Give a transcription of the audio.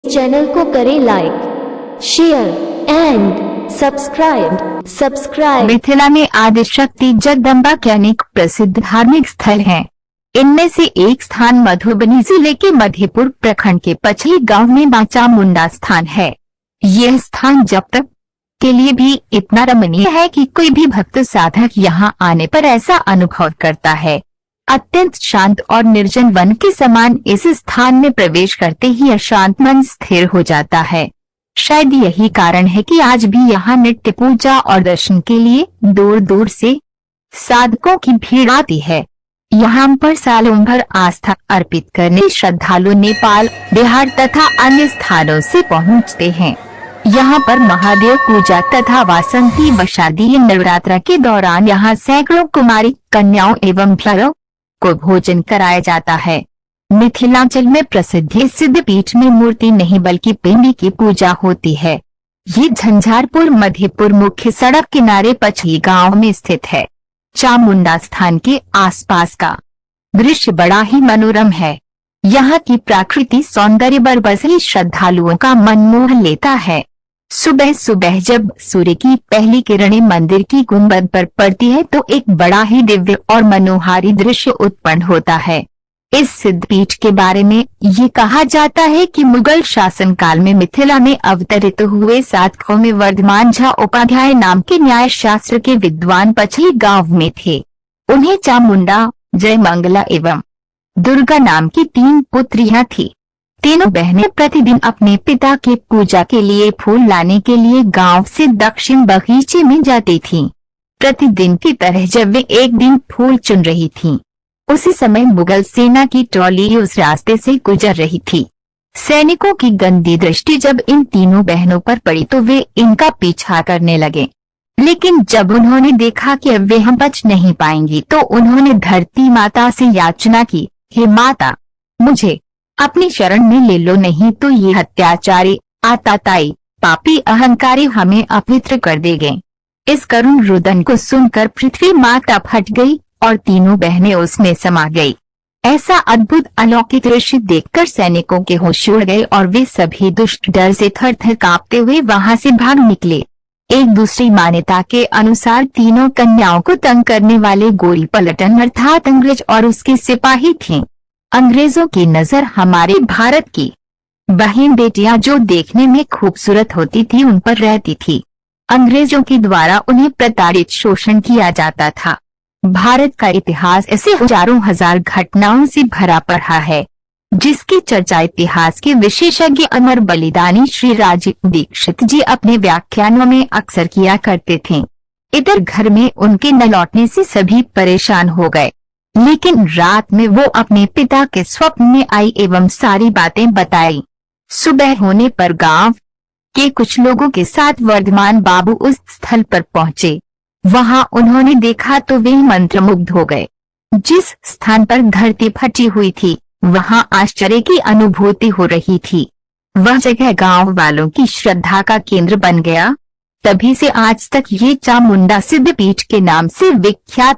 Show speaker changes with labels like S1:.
S1: Channel को करें like, share and subscribe.
S2: Mithila में आदिशक्ति जगदम्बा के अनेक प्रसिद्ध धार्मिक स्थल हैं। इनमें से एक स्थान मधुबनी जिले के मधेपुर प्रखंड के पछली गांव में मां चामुंडा स्थान है। यह स्थान जब तक के लिए भी इतना रमणीय है कि कोई भी भक्त साधक यहाँ आने पर ऐसा अनुभव करता है। अत्यंत शांत और निर्जन वन के समान इस स्थान में प्रवेश करते ही अशांत मन स्थिर हो जाता है। शायद यही कारण है कि आज भी यहाँ नित्य पूजा और दर्शन के लिए दूर दूर से साधकों की भीड़ आती है। यहाँ पर सालों भर आस्था अर्पित करने श्रद्धालु नेपाल, बिहार तथा अन्य स्थानों से पहुँचते हैं। यहाँ पर महादेव पूजा तथा वासंती व शारदीय नवरात्र के दौरान यहाँ सैकड़ों कुमारी कन्याओं एवं भैरव को भोजन कराया जाता है। मिथिलांचल में प्रसिद्ध सिद्धपीठ में मूर्ति नहीं बल्कि पिंडी की पूजा होती है। ये झंझारपुर मधेपुर मुख्य सड़क किनारे पछली गांव में स्थित है। चामुंडा स्थान के आसपास का दृश्य बड़ा ही मनोरम है। यहाँ की प्राकृतिक सौंदर्य बरबसली श्रद्धालुओं का मन मोह लेता है। सुबह सुबह जब सूर्य की पहली किरणें मंदिर की गुंबद पर पड़ती है तो एक बड़ा ही दिव्य और मनोहारी दृश्य उत्पन्न होता है। इस सिद्धपीठ के बारे में ये कहा जाता है कि मुगल शासनकाल में मिथिला में अवतरित हुए सातकों में वर्धमान झा उपाध्याय नाम के न्याय शास्त्र के विद्वान पछली गांव में थे। उन्हें चामुंडा, जयमंगला एवं दुर्गा नाम की 3 पुत्रियां थी। तीनों बहनें प्रतिदिन अपने पिता के पूजा के लिए फूल लाने के लिए गांव से दक्षिण बगीचे में जाती थीं। प्रतिदिन की तरह जब वे एक दिन फूल चुन रही थीं, उसी समय मुगल सेना की ट्रॉली उस रास्ते से गुजर रही थी। सैनिकों की गंदी दृष्टि जब इन तीनों बहनों पर पड़ी तो वे इनका पीछा करने लगे। लेकिन जब उन्होंने देखा कि अब वे हम बच नहीं पाएंगी तो उन्होंने धरती माता से याचना की, हे माता, मुझे अपनी शरण में ले लो, नहीं तो ये अत्याचारी, आताताई, पापी, अहंकारी हमें अपवित्र कर देंगे। इस करुण रुदन को सुनकर पृथ्वी माता फट गई और तीनों बहनें उसमें समा गई। ऐसा अद्भुत अलौकिक दृश्य देखकर सैनिकों के होश उड़ गए और वे सभी दुष्ट डर से थर-थर कांपते हुए वहां से भाग निकले। एक दूसरी मान्यता के अनुसार तीनों कन्याओं को तंग करने वाले गोरी पलटन अर्थात अंग्रेज और उसके सिपाही थे। अंग्रेजों की नजर हमारे भारत की बहन बेटियां जो देखने में खूबसूरत होती थी उन पर रहती थी। अंग्रेजों के द्वारा उन्हें प्रताड़ित, शोषण किया जाता था। भारत का इतिहास ऐसे हजारों हजार घटनाओं से भरा पड़ा है, जिसकी चर्चा इतिहास के विशेषज्ञ अमर बलिदानी श्री राजीव दीक्षित जी अपने व्याख्यानों में अक्सर किया करते थे। इधर घर में उनके न लौटने से सभी परेशान हो गए, लेकिन रात में वो अपने पिता के स्वप्न में आई एवं सारी बातें बताई। सुबह होने पर गांव के कुछ लोगों के साथ वर्धमान बाबू उस स्थल पर पहुंचे। वहां उन्होंने देखा तो वे मंत्रमुग्ध हो गए। जिस स्थान पर धरती फटी हुई थी वहां आश्चर्य की अनुभूति हो रही थी। वह जगह गांव वालों की श्रद्धा का केंद्र बन गया। तभी से आज तक ये चामुंडा सिद्धपीठ के नाम से विख्यात